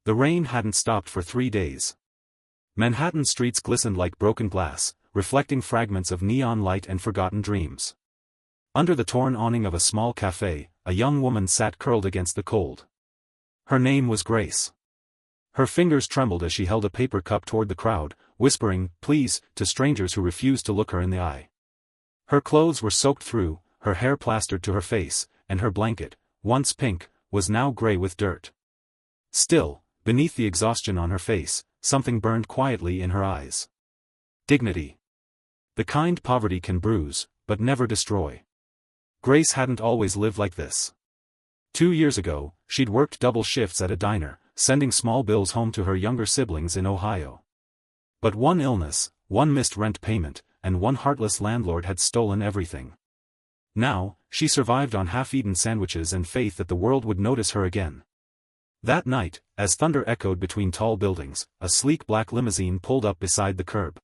The rain hadn't stopped for 3 days. Manhattan streets glistened like broken glass, reflecting fragments of neon light and forgotten dreams. Under the torn awning of a small cafe, a young woman sat curled against the cold. Her name was Grace. Her fingers trembled as she held a paper cup toward the crowd, whispering, "Please," to strangers who refused to look her in the eye. Her clothes were soaked through, her hair plastered to her face, and her blanket, once pink, was now gray with dirt. Still, beneath the exhaustion on her face, something burned quietly in her eyes. Dignity. The kind poverty can bruise, but never destroy. Grace hadn't always lived like this. 2 years ago, she'd worked double shifts at a diner, sending small bills home to her younger siblings in Ohio. But one illness, one missed rent payment, and one heartless landlord had stolen everything. Now, she survived on half-eaten sandwiches and faith that the world would notice her again. That night, as thunder echoed between tall buildings, a sleek black limousine pulled up beside the curb.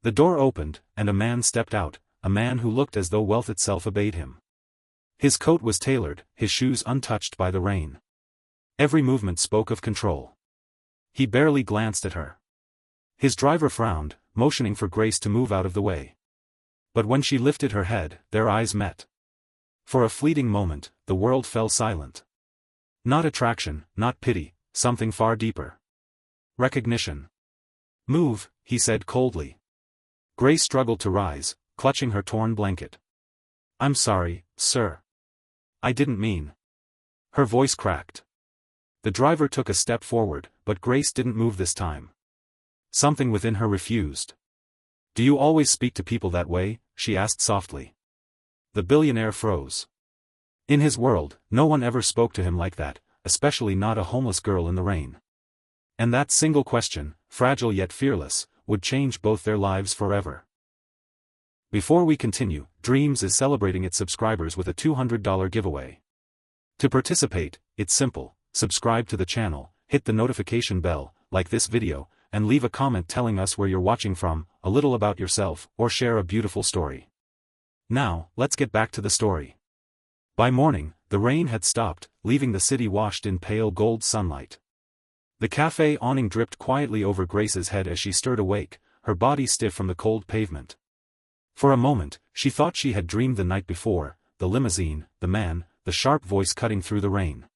The door opened, and a man stepped out, a man who looked as though wealth itself obeyed him. His coat was tailored, his shoes untouched by the rain. Every movement spoke of control. He barely glanced at her. His driver frowned, motioning for Grace to move out of the way. But when she lifted her head, their eyes met. For a fleeting moment, the world fell silent. Not attraction, not pity, something far deeper. Recognition. "Move," he said coldly. Grace struggled to rise, clutching her torn blanket. "I'm sorry, sir. I didn't mean." Her voice cracked. The driver took a step forward, but Grace didn't move this time. Something within her refused. "Do you always speak to people that way?" she asked softly. The billionaire froze. In his world, no one ever spoke to him like that, especially not a homeless girl in the rain. And that single question, fragile yet fearless, would change both their lives forever. Before we continue, Dreams is celebrating its subscribers with a $200 giveaway. To participate, it's simple: subscribe to the channel, hit the notification bell, like this video, and leave a comment telling us where you're watching from, a little about yourself, or share a beautiful story. Now, let's get back to the story. By morning, the rain had stopped, leaving the city washed in pale gold sunlight. The cafe awning dripped quietly over Grace's head as she stirred awake, her body stiff from the cold pavement. For a moment, she thought she had dreamed the night before, the limousine, the man, the sharp voice cutting through the rain.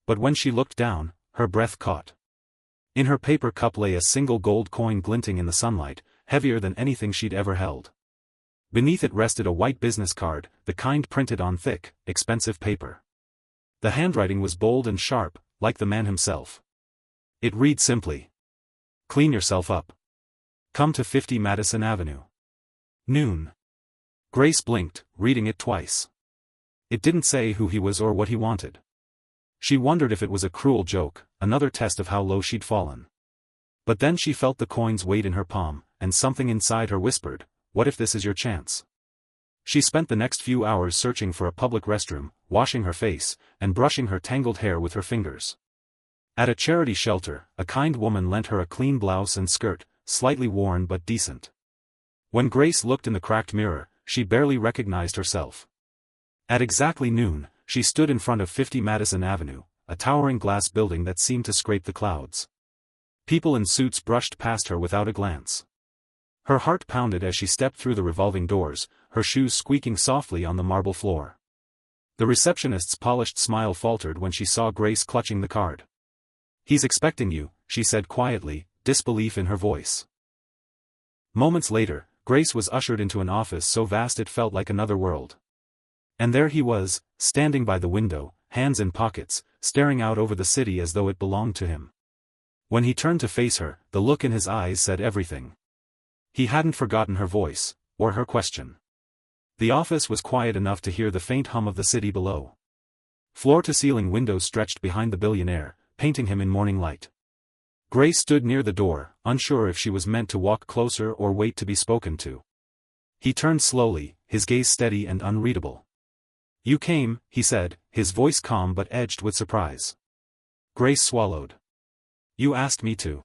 But when she looked down, her breath caught. In her paper cup lay a single gold coin glinting in the sunlight, heavier than anything she'd ever held. Beneath it rested a white business card, the kind printed on thick, expensive paper. The handwriting was bold and sharp, like the man himself. It read simply: "Clean yourself up. Come to 50 Madison Avenue. Noon." Grace blinked, reading it twice. It didn't say who he was or what he wanted. She wondered if it was a cruel joke, another test of how low she'd fallen. But then she felt the coin's weight in her palm, and something inside her whispered, "What if this is your chance?" She spent the next few hours searching for a public restroom, washing her face, and brushing her tangled hair with her fingers. At a charity shelter, a kind woman lent her a clean blouse and skirt, slightly worn but decent. When Grace looked in the cracked mirror, she barely recognized herself. At exactly noon, she stood in front of 50 Madison Avenue, a towering glass building that seemed to scrape the clouds. People in suits brushed past her without a glance. Her heart pounded as she stepped through the revolving doors, her shoes squeaking softly on the marble floor. The receptionist's polished smile faltered when she saw Grace clutching the card. "He's expecting you," she said quietly, disbelief in her voice. Moments later, Grace was ushered into an office so vast it felt like another world. And there he was, standing by the window, hands in pockets, staring out over the city as though it belonged to him. When he turned to face her, the look in his eyes said everything. He hadn't forgotten her voice, or her question. The office was quiet enough to hear the faint hum of the city below. Floor-to-ceiling windows stretched behind the billionaire, painting him in morning light. Grace stood near the door, unsure if she was meant to walk closer or wait to be spoken to. He turned slowly, his gaze steady and unreadable. "You came," he said, his voice calm but edged with surprise. Grace swallowed. "You asked me to."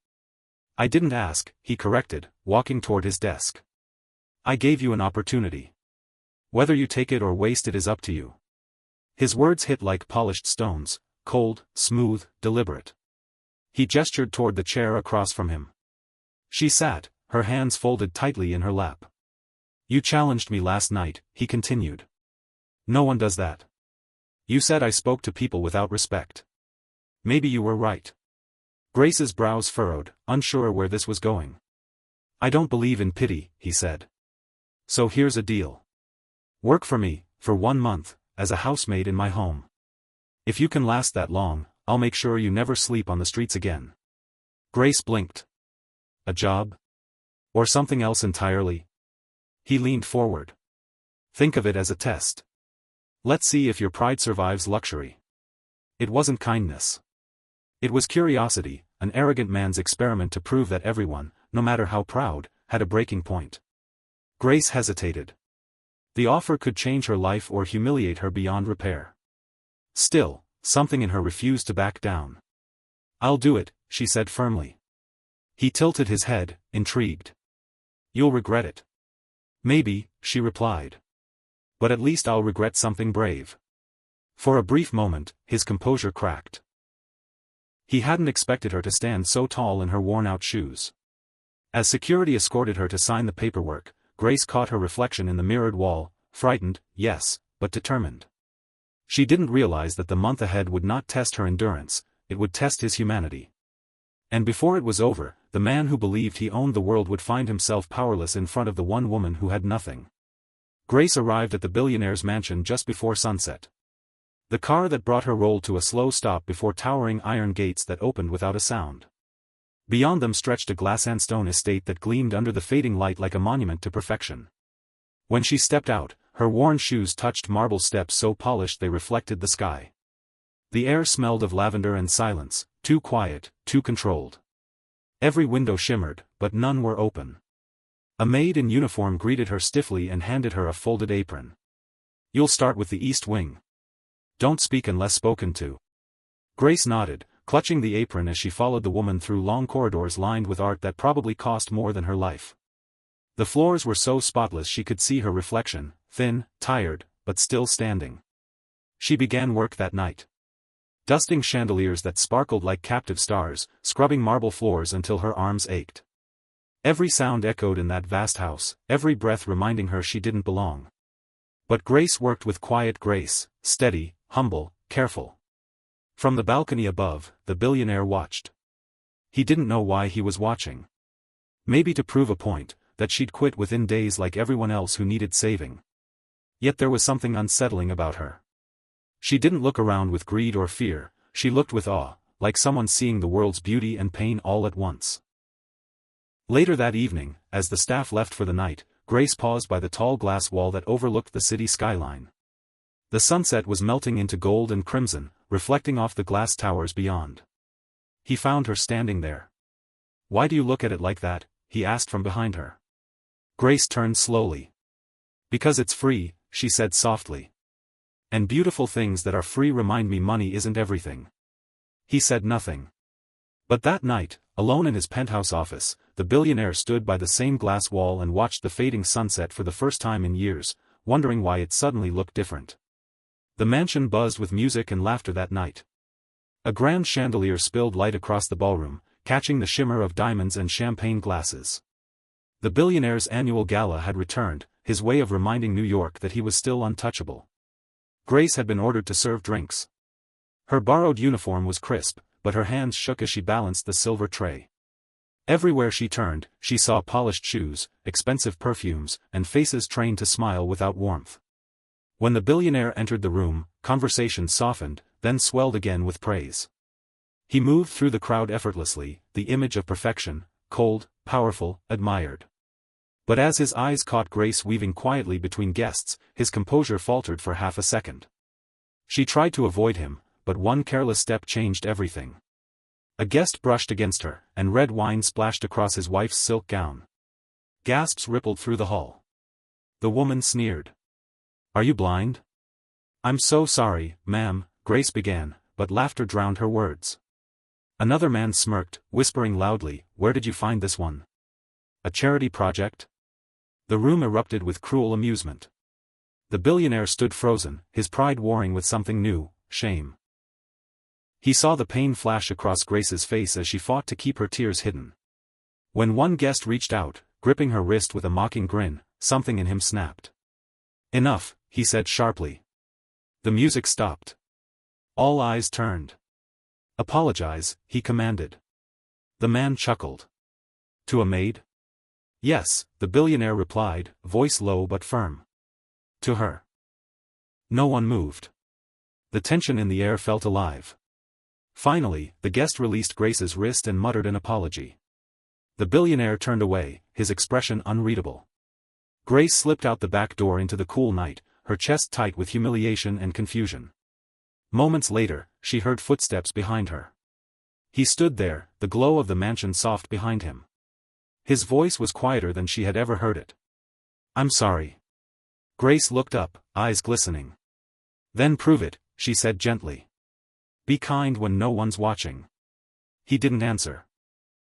"I didn't ask," he corrected, walking toward his desk. "I gave you an opportunity. Whether you take it or waste it is up to you." His words hit like polished stones, cold, smooth, deliberate. He gestured toward the chair across from him. She sat, her hands folded tightly in her lap. You challenged me last night, he continued. No one does that. You said I spoke to people without respect. Maybe you were right. Grace's brows furrowed, unsure where this was going. I don't believe in pity, he said. So here's a deal. Work for me, for 1 month, as a housemaid in my home. If you can last that long, I'll make sure you never sleep on the streets again. Grace blinked. A job? Or something else entirely? He leaned forward. Think of it as a test. Let's see if your pride survives luxury. It wasn't kindness. It was curiosity, an arrogant man's experiment to prove that everyone, no matter how proud, had a breaking point. Grace hesitated. The offer could change her life or humiliate her beyond repair. Still, something in her refused to back down. I'll do it, she said firmly. He tilted his head, intrigued. You'll regret it. Maybe, she replied. But at least I'll regret something brave. For a brief moment, his composure cracked. He hadn't expected her to stand so tall in her worn-out shoes. As security escorted her to sign the paperwork, Grace caught her reflection in the mirrored wall, frightened, yes, but determined. She didn't realize that the month ahead would not test her endurance, it would test his humanity. And before it was over, the man who believed he owned the world would find himself powerless in front of the one woman who had nothing. Grace arrived at the billionaire's mansion just before sunset. The car that brought her rolled to a slow stop before towering iron gates that opened without a sound. Beyond them stretched a glass and stone estate that gleamed under the fading light like a monument to perfection. When she stepped out, her worn shoes touched marble steps so polished they reflected the sky. The air smelled of lavender and silence, too quiet, too controlled. Every window shimmered, but none were open. A maid in uniform greeted her stiffly and handed her a folded apron. You'll start with the East Wing. Don't speak unless spoken to. Grace nodded, clutching the apron as she followed the woman through long corridors lined with art that probably cost more than her life. The floors were so spotless she could see her reflection, thin, tired, but still standing. She began work that night. Dusting chandeliers that sparkled like captive stars, scrubbing marble floors until her arms ached. Every sound echoed in that vast house, every breath reminding her she didn't belong. But Grace worked with quiet grace, steady, humble, careful. From the balcony above, the billionaire watched. He didn't know why he was watching. Maybe to prove a point, that she'd quit within days like everyone else who needed saving. Yet there was something unsettling about her. She didn't look around with greed or fear, she looked with awe, like someone seeing the world's beauty and pain all at once. Later that evening, as the staff left for the night, Grace paused by the tall glass wall that overlooked the city skyline. The sunset was melting into gold and crimson, reflecting off the glass towers beyond. He found her standing there. Why do you look at it like that? He asked from behind her. Grace turned slowly. Because it's free, she said softly. And beautiful things that are free remind me money isn't everything. He said nothing. But that night, alone in his penthouse office, the billionaire stood by the same glass wall and watched the fading sunset for the first time in years, wondering why it suddenly looked different. The mansion buzzed with music and laughter that night. A grand chandelier spilled light across the ballroom, catching the shimmer of diamonds and champagne glasses. The billionaire's annual gala had returned, his way of reminding New York that he was still untouchable. Grace had been ordered to serve drinks. Her borrowed uniform was crisp, but her hands shook as she balanced the silver tray. Everywhere she turned, she saw polished shoes, expensive perfumes, and faces trained to smile without warmth. When the billionaire entered the room, conversation softened, then swelled again with praise. He moved through the crowd effortlessly, the image of perfection, cold, powerful, admired. But as his eyes caught Grace weaving quietly between guests, his composure faltered for half a second. She tried to avoid him, but one careless step changed everything. A guest brushed against her, and red wine splashed across his wife's silk gown. Gasps rippled through the hall. The woman sneered. Are you blind? I'm so sorry, ma'am, Grace began, but laughter drowned her words. Another man smirked, whispering loudly, Where did you find this one? A charity project? The room erupted with cruel amusement. The billionaire stood frozen, his pride warring with something new, shame. He saw the pain flash across Grace's face as she fought to keep her tears hidden. When one guest reached out, gripping her wrist with a mocking grin, something in him snapped. "Enough," he said sharply. The music stopped. All eyes turned. "Apologize," he commanded. The man chuckled. "To a maid?" "Yes," the billionaire replied, voice low but firm. "To her." No one moved. The tension in the air felt alive. Finally, the guest released Grace's wrist and muttered an apology. The billionaire turned away, his expression unreadable. Grace slipped out the back door into the cool night, her chest tight with humiliation and confusion. Moments later, she heard footsteps behind her. He stood there, the glow of the mansion soft behind him. His voice was quieter than she had ever heard it. "I'm sorry." Grace looked up, eyes glistening. "Then prove it," she said gently. "Be kind when no one's watching." He didn't answer.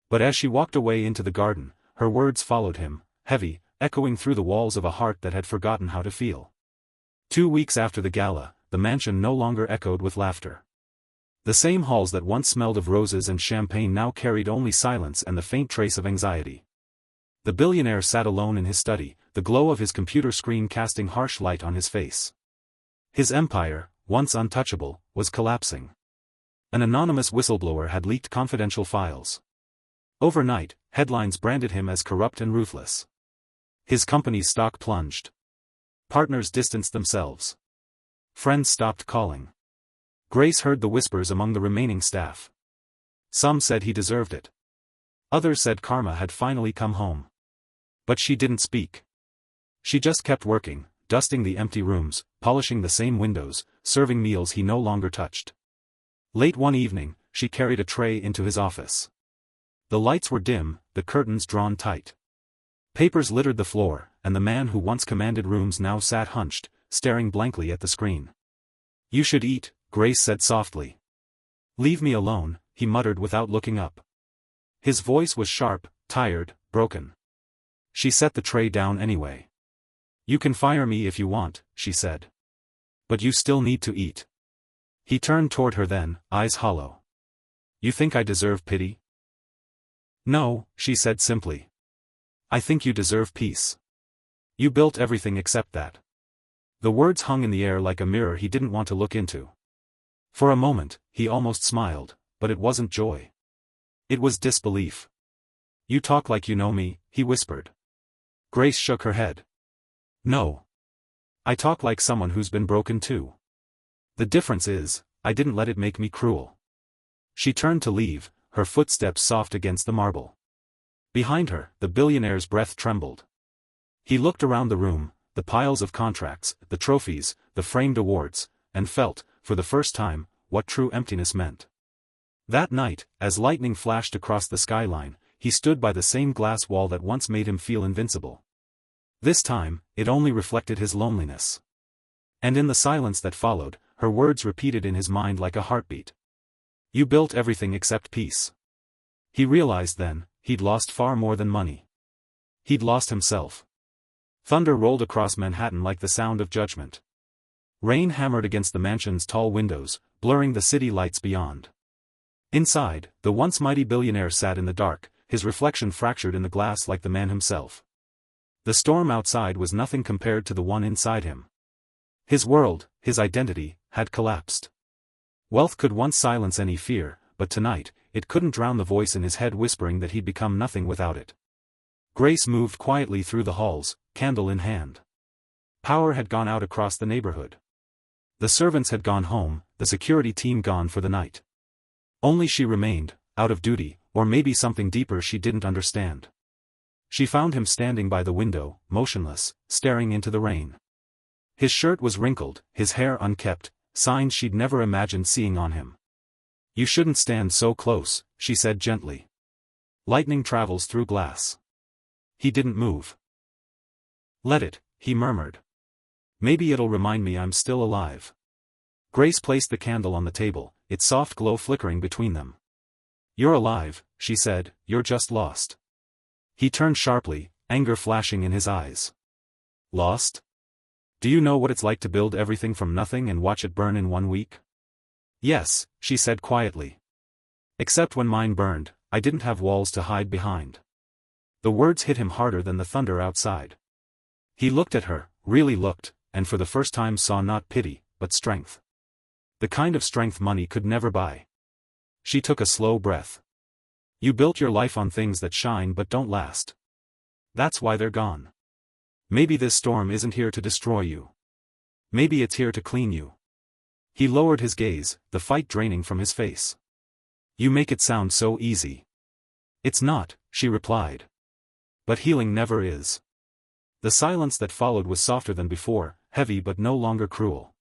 But as she walked away into the garden, her words followed him, heavy, echoing through the walls of a heart that had forgotten how to feel. 2 weeks after the gala, the mansion no longer echoed with laughter. The same halls that once smelled of roses and champagne now carried only silence and the faint trace of anxiety. The billionaire sat alone in his study, the glow of his computer screen casting harsh light on his face. His empire, once untouchable, was collapsing. An anonymous whistleblower had leaked confidential files. Overnight, headlines branded him as corrupt and ruthless. His company's stock plunged. Partners distanced themselves. Friends stopped calling. Grace heard the whispers among the remaining staff. Some said he deserved it. Others said karma had finally come home. But she didn't speak. She just kept working, dusting the empty rooms, polishing the same windows, serving meals he no longer touched. Late one evening, she carried a tray into his office. The lights were dim, the curtains drawn tight. Papers littered the floor, and the man who once commanded rooms now sat hunched, staring blankly at the screen. "You should eat," Grace said softly. "Leave me alone," he muttered without looking up. His voice was sharp, tired, broken. She set the tray down anyway. "You can fire me if you want," she said. "But you still need to eat." He turned toward her then, eyes hollow. "You think I deserve pity?" "No," she said simply. "I think you deserve peace. You built everything except that." The words hung in the air like a mirror he didn't want to look into. For a moment, he almost smiled, but it wasn't joy. It was disbelief. "You talk like you know me," he whispered. Grace shook her head. "No. I talk like someone who's been broken too. The difference is, I didn't let it make me cruel." She turned to leave, her footsteps soft against the marble. Behind her, the billionaire's breath trembled. He looked around the room, the piles of contracts, the trophies, the framed awards, and felt, for the first time, what true emptiness meant. That night, as lightning flashed across the skyline, he stood by the same glass wall that once made him feel invincible. This time, it only reflected his loneliness. And in the silence that followed, her words repeated in his mind like a heartbeat. "You built everything except peace." He realized then, he'd lost far more than money. He'd lost himself. Thunder rolled across Manhattan like the sound of judgment. Rain hammered against the mansion's tall windows, blurring the city lights beyond. Inside, the once mighty billionaire sat in the dark, his reflection fractured in the glass like the man himself. The storm outside was nothing compared to the one inside him. His world, his identity, had collapsed. Wealth could once silence any fear, but tonight, it couldn't drown the voice in his head whispering that he'd become nothing without it. Grace moved quietly through the halls, candle in hand. Power had gone out across the neighborhood. The servants had gone home, the security team gone for the night. Only she remained, out of duty, or maybe something deeper she didn't understand. She found him standing by the window, motionless, staring into the rain. His shirt was wrinkled, his hair unkempt, signs she'd never imagined seeing on him. "You shouldn't stand so close," she said gently. "Lightning travels through glass." He didn't move. "Let it," he murmured. "Maybe it'll remind me I'm still alive." Grace placed the candle on the table, its soft glow flickering between them. "You're alive," she said, "you're just lost." He turned sharply, anger flashing in his eyes. "Lost? Do you know what it's like to build everything from nothing and watch it burn in 1 week?" Yes, she said quietly. Except when mine burned, I didn't have walls to hide behind. The words hit him harder than the thunder outside. He looked at her, really looked, and for the first time saw not pity, but strength. The kind of strength money could never buy. She took a slow breath. You built your life on things that shine but don't last. That's why they're gone. Maybe this storm isn't here to destroy you. Maybe it's here to clean you. He lowered his gaze, the fight draining from his face. You make it sound so easy. It's not, she replied. But healing never is. The silence that followed was softer than before, heavy but no longer cruel.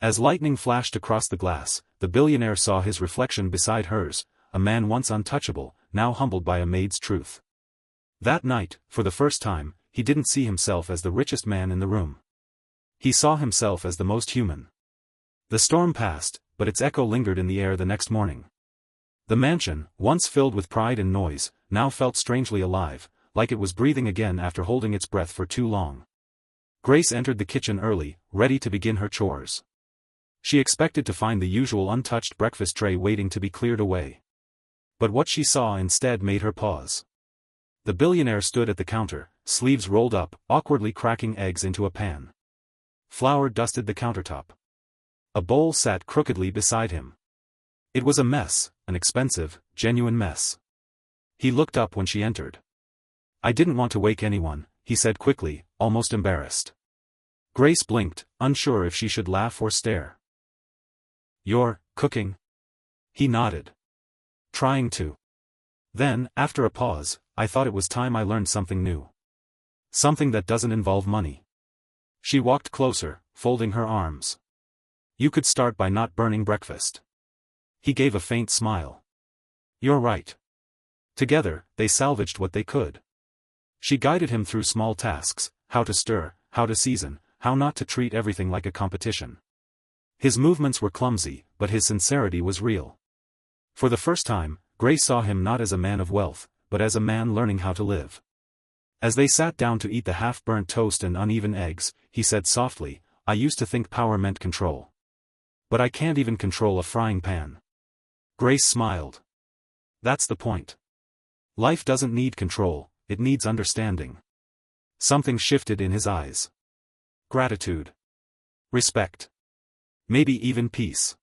As lightning flashed across the glass, the billionaire saw his reflection beside hers, a man once untouchable, now humbled by a maid's truth. That night, for the first time, he didn't see himself as the richest man in the room. He saw himself as the most human. The storm passed, but its echo lingered in the air the next morning. The mansion, once filled with pride and noise, now felt strangely alive, like it was breathing again after holding its breath for too long. Grace entered the kitchen early, ready to begin her chores. She expected to find the usual untouched breakfast tray waiting to be cleared away. But what she saw instead made her pause. The billionaire stood at the counter, sleeves rolled up, awkwardly cracking eggs into a pan. Flour dusted the countertop. A bowl sat crookedly beside him. It was a mess, an expensive, genuine mess. He looked up when she entered. I didn't want to wake anyone, he said quickly, almost embarrassed. Grace blinked, unsure if she should laugh or stare. You're cooking? He nodded. Trying to. Then, after a pause, I thought it was time I learned something new. Something that doesn't involve money. She walked closer, folding her arms. You could start by not burning breakfast. He gave a faint smile. You're right. Together, they salvaged what they could. She guided him through small tasks, how to stir, how to season, how not to treat everything like a competition. His movements were clumsy, but his sincerity was real. For the first time, Grace saw him not as a man of wealth, but as a man learning how to live. As they sat down to eat the half-burnt toast and uneven eggs, he said softly, I used to think power meant control. But I can't even control a frying pan. Grace smiled. That's the point. Life doesn't need control, it needs understanding. Something shifted in his eyes. Gratitude. Respect. Maybe even peace.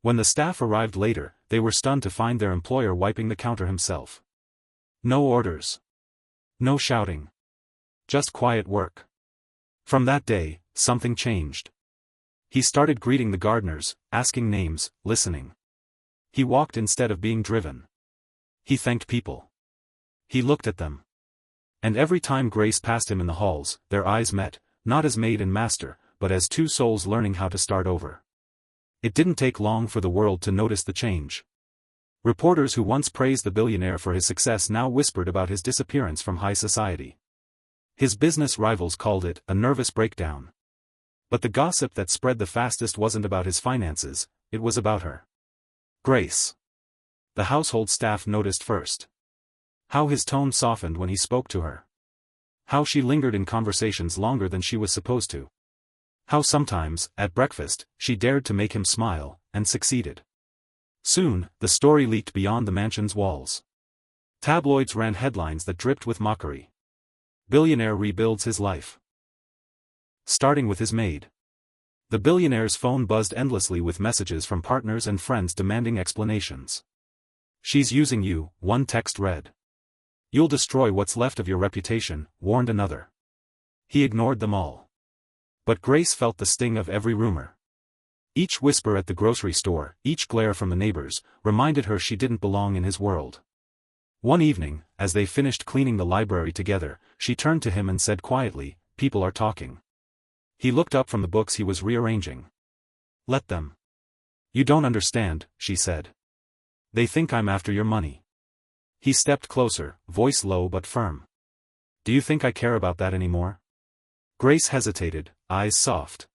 When the staff arrived later, they were stunned to find their employer wiping the counter himself. No orders. No shouting. Just quiet work. From that day, something changed. He started greeting the gardeners, asking names, listening. He walked instead of being driven. He thanked people. He looked at them. And every time Grace passed him in the halls, their eyes met, not as maid and master, but as two souls learning how to start over. It didn't take long for the world to notice the change. Reporters who once praised the billionaire for his success now whispered about his disappearance from high society. His business rivals called it a nervous breakdown. But the gossip that spread the fastest wasn't about his finances, it was about her. Grace. The household staff noticed first. How his tone softened when he spoke to her. How she lingered in conversations longer than she was supposed to. How sometimes, at breakfast, she dared to make him smile, and succeeded. Soon, the story leaked beyond the mansion's walls. Tabloids ran headlines that dripped with mockery. Billionaire rebuilds his life. Starting with his maid. The billionaire's phone buzzed endlessly with messages from partners and friends demanding explanations. She's using you, one text read. You'll destroy what's left of your reputation, warned another. He ignored them all. But Grace felt the sting of every rumor. Each whisper at the grocery store, each glare from the neighbors, reminded her she didn't belong in his world. One evening, as they finished cleaning the library together, she turned to him and said quietly, "People are talking." He looked up from the books he was rearranging. "Let them." "You don't understand," she said. "They think I'm after your money." He stepped closer, voice low but firm. "Do you think I care about that anymore?" Grace hesitated, eyes soft.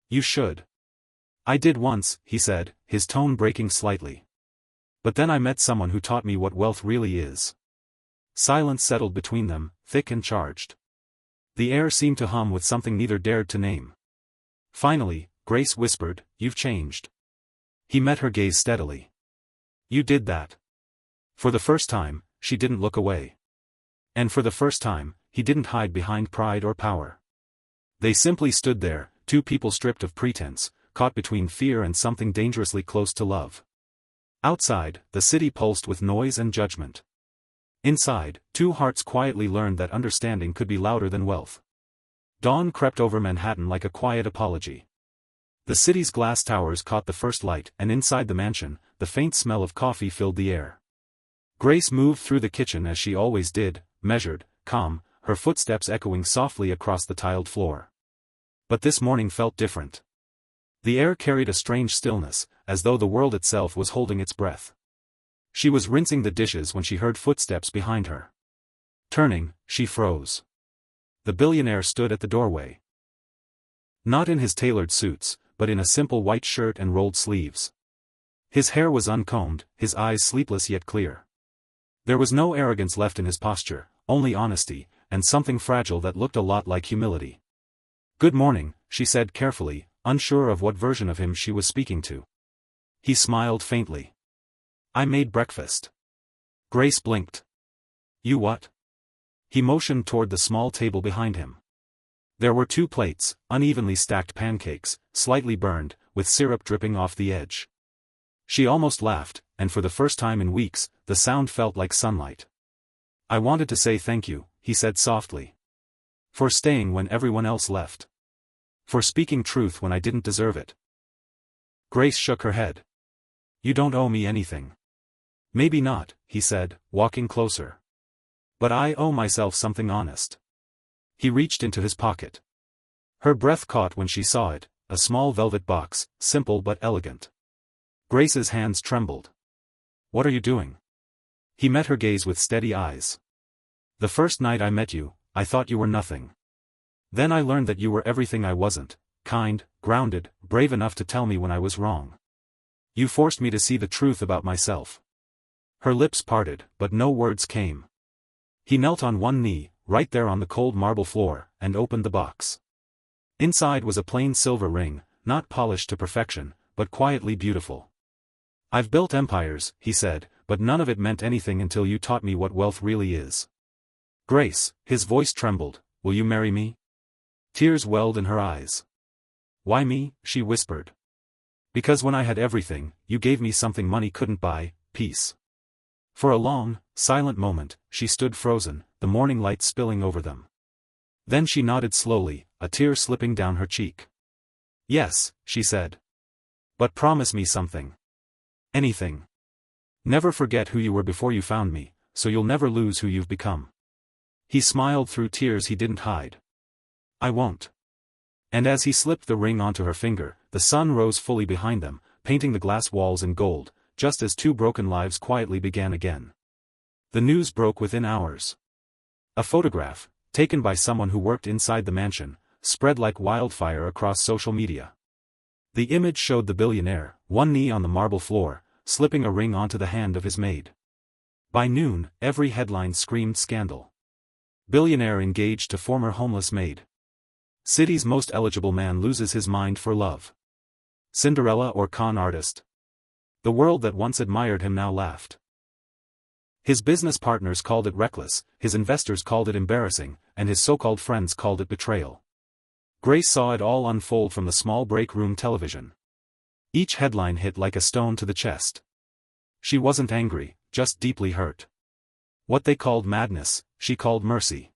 "You should." "I did once," he said, his tone breaking slightly. "But then I met someone who taught me what wealth really is." Silence settled between them, thick and charged. The air seemed to hum with something neither dared to name. Finally, Grace whispered, "You've changed." He met her gaze steadily. You did that. For the first time, she didn't look away. And for the first time, he didn't hide behind pride or power. They simply stood there, two people stripped of pretense, caught between fear and something dangerously close to love. Outside, the city pulsed with noise and judgment. Inside, two hearts quietly learned that understanding could be louder than wealth. Dawn crept over Manhattan like a quiet apology. The city's glass towers caught the first light, and inside the mansion, the faint smell of coffee filled the air. Grace moved through the kitchen as she always did, measured, calm, her footsteps echoing softly across the tiled floor. But this morning felt different. The air carried a strange stillness, as though the world itself was holding its breath. She was rinsing the dishes when she heard footsteps behind her. Turning, she froze. The billionaire stood at the doorway. Not in his tailored suits, but in a simple white shirt and rolled sleeves. His hair was uncombed, his eyes sleepless yet clear. There was no arrogance left in his posture, only honesty, and something fragile that looked a lot like humility. "Good morning," she said carefully, unsure of what version of him she was speaking to. He smiled faintly. "I made breakfast." Grace blinked. "You what?" He motioned toward the small table behind him. There were 2 plates, unevenly stacked pancakes, slightly burned, with syrup dripping off the edge. She almost laughed, and for the first time in weeks, the sound felt like sunlight. "I wanted to say thank you," he said softly. "For staying when everyone else left. For speaking truth when I didn't deserve it." Grace shook her head. "You don't owe me anything." "Maybe not," he said, walking closer. "But I owe myself something honest." He reached into his pocket. Her breath caught when she saw it, a small velvet box, simple but elegant. Grace's hands trembled. "What are you doing?" He met her gaze with steady eyes. "The first night I met you, I thought you were nothing. Then I learned that you were everything I wasn't, kind, grounded, brave enough to tell me when I was wrong. You forced me to see the truth about myself." Her lips parted, but no words came. He knelt on one knee, right there on the cold marble floor, and opened the box. Inside was a plain silver ring, not polished to perfection, but quietly beautiful. "I've built empires," he said, "but none of it meant anything until you taught me what wealth really is." "Grace," his voice trembled, "will you marry me?" Tears welled in her eyes. "Why me?" she whispered. "Because when I had everything, you gave me something money couldn't buy, peace." For a long, silent moment, she stood frozen, the morning light spilling over them. Then she nodded slowly, a tear slipping down her cheek. "Yes," she said. "But promise me something. Anything. Never forget who you were before you found me, so you'll never lose who you've become." He smiled through tears he didn't hide. "I won't." And as he slipped the ring onto her finger, the sun rose fully behind them, painting the glass walls in gold, just as 2 broken lives quietly began again. The news broke within hours. A photograph, taken by someone who worked inside the mansion, spread like wildfire across social media. The image showed the billionaire, one knee on the marble floor, slipping a ring onto the hand of his maid. By noon, every headline screamed scandal. Billionaire engaged to former homeless maid. City's most eligible man loses his mind for love. Cinderella or con artist? The world that once admired him now laughed. His business partners called it reckless, his investors called it embarrassing, and his so-called friends called it betrayal. Grace saw it all unfold from the small break room television. Each headline hit like a stone to the chest. She wasn't angry, just deeply hurt. What they called madness, she called mercy.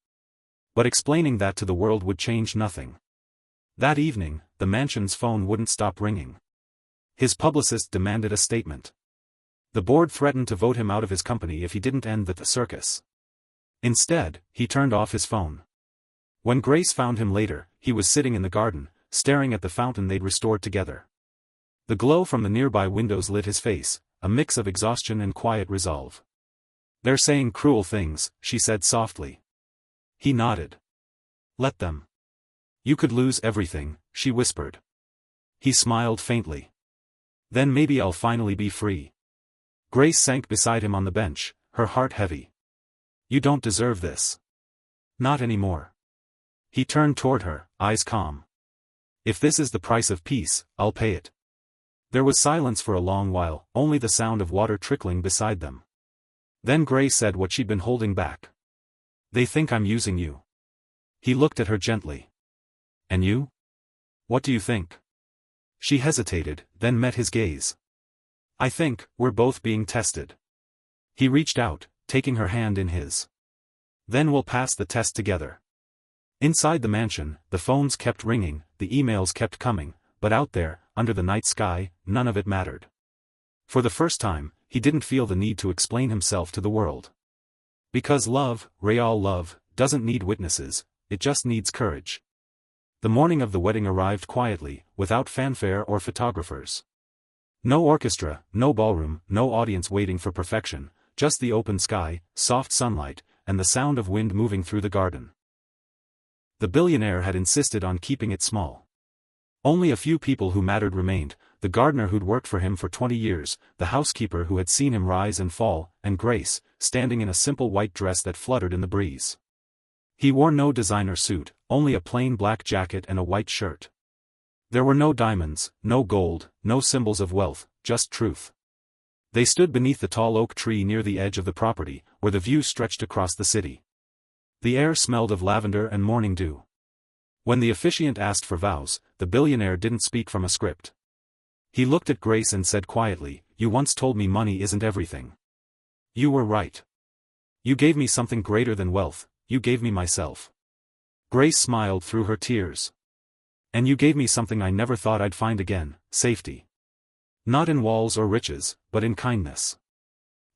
But explaining that to the world would change nothing. That evening, the mansion's phone wouldn't stop ringing. His publicist demanded a statement. The board threatened to vote him out of his company if he didn't end the circus. Instead, he turned off his phone. When Grace found him later, he was sitting in the garden, staring at the fountain they'd restored together. The glow from the nearby windows lit his face, a mix of exhaustion and quiet resolve. "They're saying cruel things," she said softly. He nodded. "Let them. You could lose everything," she whispered. He smiled faintly. "Then maybe I'll finally be free." Grace sank beside him on the bench, her heart heavy. "You don't deserve this. Not anymore." He turned toward her, eyes calm. "If this is the price of peace, I'll pay it." There was silence for a long while, only the sound of water trickling beside them. Then Grace said what she'd been holding back. "They think I'm using you." He looked at her gently. "And you? What do you think?" She hesitated, then met his gaze. "I think, we're both being tested." He reached out, taking her hand in his. "Then we'll pass the test together." Inside the mansion, the phones kept ringing, the emails kept coming, but out there, under the night sky, none of it mattered. For the first time, he didn't feel the need to explain himself to the world. Because love, real love, doesn't need witnesses, it just needs courage. The morning of the wedding arrived quietly, without fanfare or photographers. No orchestra, no ballroom, no audience waiting for perfection, just the open sky, soft sunlight, and the sound of wind moving through the garden. The billionaire had insisted on keeping it small. Only a few people who mattered remained, the gardener who'd worked for him for 20 years, the housekeeper who had seen him rise and fall, and Grace, standing in a simple white dress that fluttered in the breeze. He wore no designer suit, only a plain black jacket and a white shirt. There were no diamonds, no gold, no symbols of wealth, just truth. They stood beneath the tall oak tree near the edge of the property, where the view stretched across the city. The air smelled of lavender and morning dew. When the officiant asked for vows, the billionaire didn't speak from a script. He looked at Grace and said quietly, "You once told me money isn't everything. You were right. You gave me something greater than wealth, you gave me myself." Grace smiled through her tears. "And you gave me something I never thought I'd find again, safety. Not in walls or riches, but in kindness."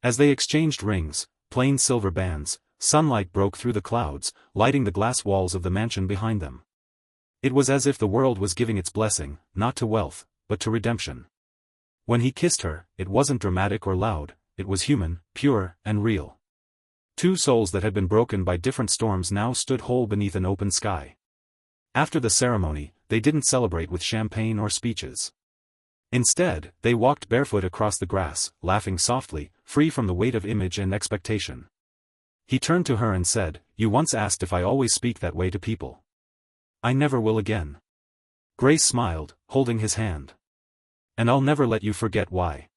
As they exchanged rings, plain silver bands, sunlight broke through the clouds, lighting the glass walls of the mansion behind them. It was as if the world was giving its blessing, not to wealth, but to redemption. When he kissed her, it wasn't dramatic or loud, it was human, pure, and real. Two souls that had been broken by different storms now stood whole beneath an open sky. After the ceremony, they didn't celebrate with champagne or speeches. Instead, they walked barefoot across the grass, laughing softly, free from the weight of image and expectation. He turned to her and said, "You once asked if I always speak that way to people. I never will again." Grace smiled, holding his hand. "And I'll never let you forget why."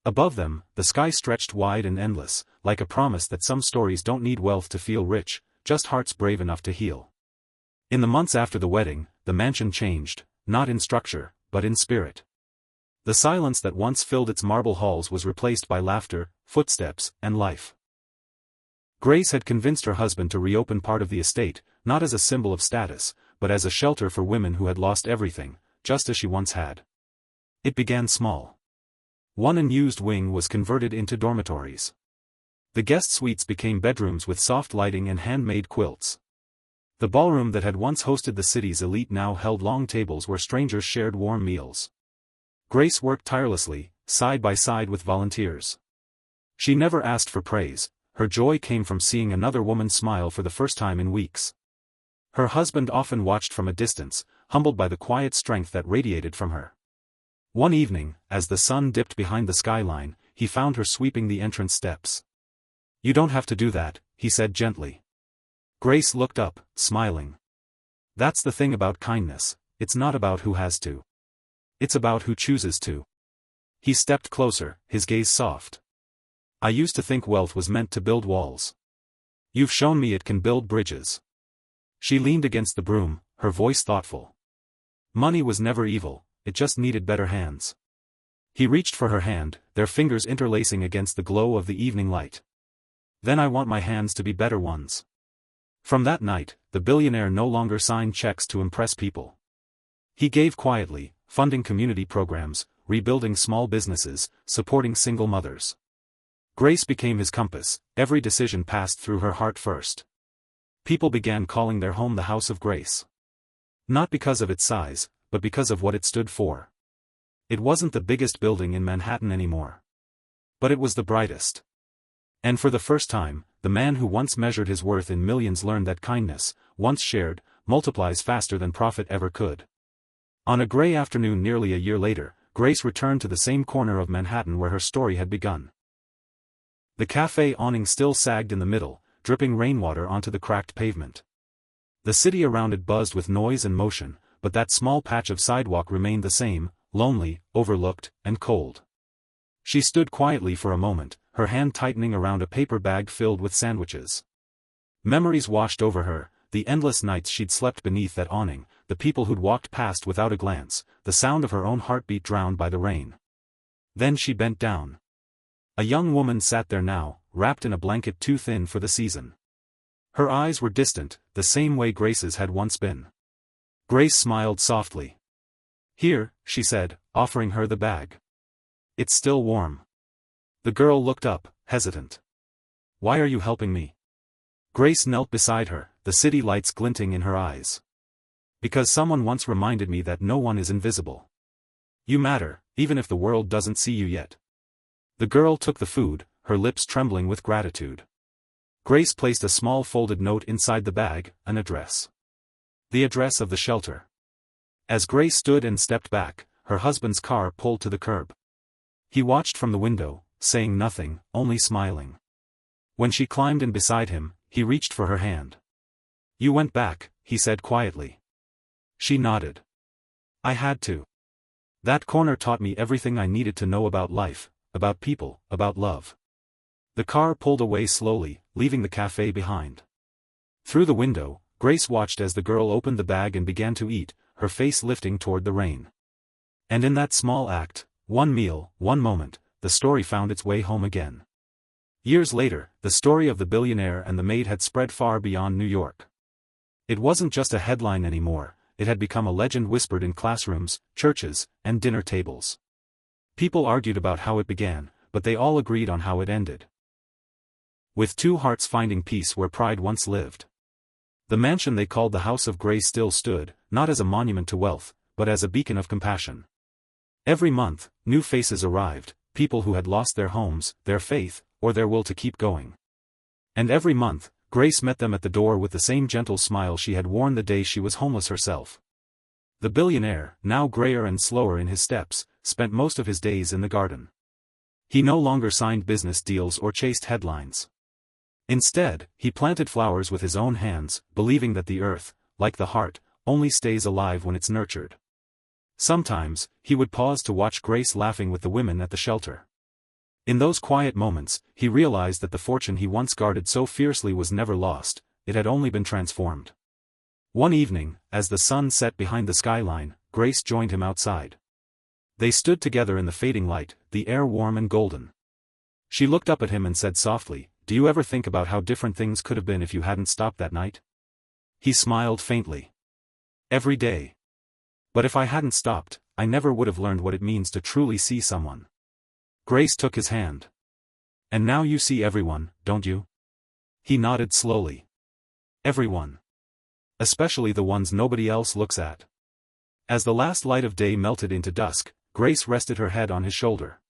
Above them, the sky stretched wide and endless, like a promise that some stories don't need wealth to feel rich, just hearts brave enough to heal. In the months after the wedding, the mansion changed, not in structure, but in spirit. The silence that once filled its marble halls was replaced by laughter, footsteps, and life. Grace had convinced her husband to reopen part of the estate, not as a symbol of status, but as a shelter for women who had lost everything, just as she once had. It began small. One unused wing was converted into dormitories. The guest suites became bedrooms with soft lighting and handmade quilts. The ballroom that had once hosted the city's elite now held long tables where strangers shared warm meals. Grace worked tirelessly, side by side with volunteers. She never asked for praise, her joy came from seeing another woman smile for the first time in weeks. Her husband often watched from a distance, humbled by the quiet strength that radiated from her. One evening, as the sun dipped behind the skyline, he found her sweeping the entrance steps. "You don't have to do that," he said gently. Grace looked up, smiling. "That's the thing about kindness, it's not about who has to. It's about who chooses to." He stepped closer, his gaze soft. "I used to think wealth was meant to build walls. You've shown me it can build bridges." She leaned against the broom, her voice thoughtful. "Money was never evil, it just needed better hands." He reached for her hand, their fingers interlacing against the glow of the evening light. "Then I want my hands to be better ones." From that night, the billionaire no longer signed checks to impress people. He gave quietly, funding community programs, rebuilding small businesses, supporting single mothers. Grace became his compass, every decision passed through her heart first. People began calling their home the House of Grace. Not because of its size, but because of what it stood for. It wasn't the biggest building in Manhattan anymore. But it was the brightest. And for the first time, the man who once measured his worth in millions learned that kindness, once shared, multiplies faster than profit ever could. On a gray afternoon nearly a year later, Grace returned to the same corner of Manhattan where her story had begun. The cafe awning still sagged in the middle, dripping rainwater onto the cracked pavement. The city around it buzzed with noise and motion, but that small patch of sidewalk remained the same, lonely, overlooked, and cold. She stood quietly for a moment, her hand tightening around a paper bag filled with sandwiches. Memories washed over her, the endless nights she'd slept beneath that awning, the people who'd walked past without a glance, the sound of her own heartbeat drowned by the rain. Then she bent down. A young woman sat there now, wrapped in a blanket too thin for the season. Her eyes were distant, the same way Grace's had once been. Grace smiled softly. "Here," she said, offering her the bag. "It's still warm." The girl looked up, hesitant. "Why are you helping me?" Grace knelt beside her, the city lights glinting in her eyes. "Because someone once reminded me that no one is invisible. You matter, even if the world doesn't see you yet." The girl took the food, her lips trembling with gratitude. Grace placed a small folded note inside the bag, an address. The address of the shelter. As Grace stood and stepped back, her husband's car pulled to the curb. He watched from the window, saying nothing, only smiling. When she climbed in beside him, he reached for her hand. "You went back," he said quietly. She nodded. "I had to. That corner taught me everything I needed to know about life, about people, about love." The car pulled away slowly, leaving the cafe behind. Through the window, Grace watched as the girl opened the bag and began to eat, her face lifting toward the rain. And in that small act, one meal, one moment, the story found its way home again. Years later, the story of the billionaire and the maid had spread far beyond New York. It wasn't just a headline anymore, it had become a legend whispered in classrooms, churches, and dinner tables. People argued about how it began, but they all agreed on how it ended. With two hearts finding peace where pride once lived. The mansion they called the House of Grace still stood, not as a monument to wealth, but as a beacon of compassion. Every month, new faces arrived, people who had lost their homes, their faith, or their will to keep going. And every month, Grace met them at the door with the same gentle smile she had worn the day she was homeless herself. The billionaire, now grayer and slower in his steps, spent most of his days in the garden. He no longer signed business deals or chased headlines. Instead, he planted flowers with his own hands, believing that the earth, like the heart, only stays alive when it's nurtured. Sometimes, he would pause to watch Grace laughing with the women at the shelter. In those quiet moments, he realized that the fortune he once guarded so fiercely was never lost, it had only been transformed. One evening, as the sun set behind the skyline, Grace joined him outside. They stood together in the fading light, the air warm and golden. She looked up at him and said softly, "Do you ever think about how different things could have been if you hadn't stopped that night?" He smiled faintly. "Every day. But if I hadn't stopped, I never would have learned what it means to truly see someone." Grace took his hand. "And now you see everyone, don't you?" He nodded slowly. "Everyone. Especially the ones nobody else looks at." As the last light of day melted into dusk, Grace rested her head on his shoulder.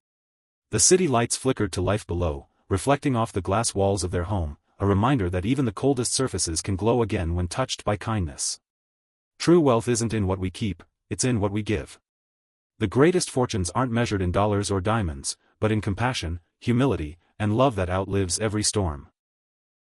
The city lights flickered to life below, reflecting off the glass walls of their home, a reminder that even the coldest surfaces can glow again when touched by kindness. True wealth isn't in what we keep, it's in what we give. The greatest fortunes aren't measured in dollars or diamonds, but in compassion, humility, and love that outlives every storm.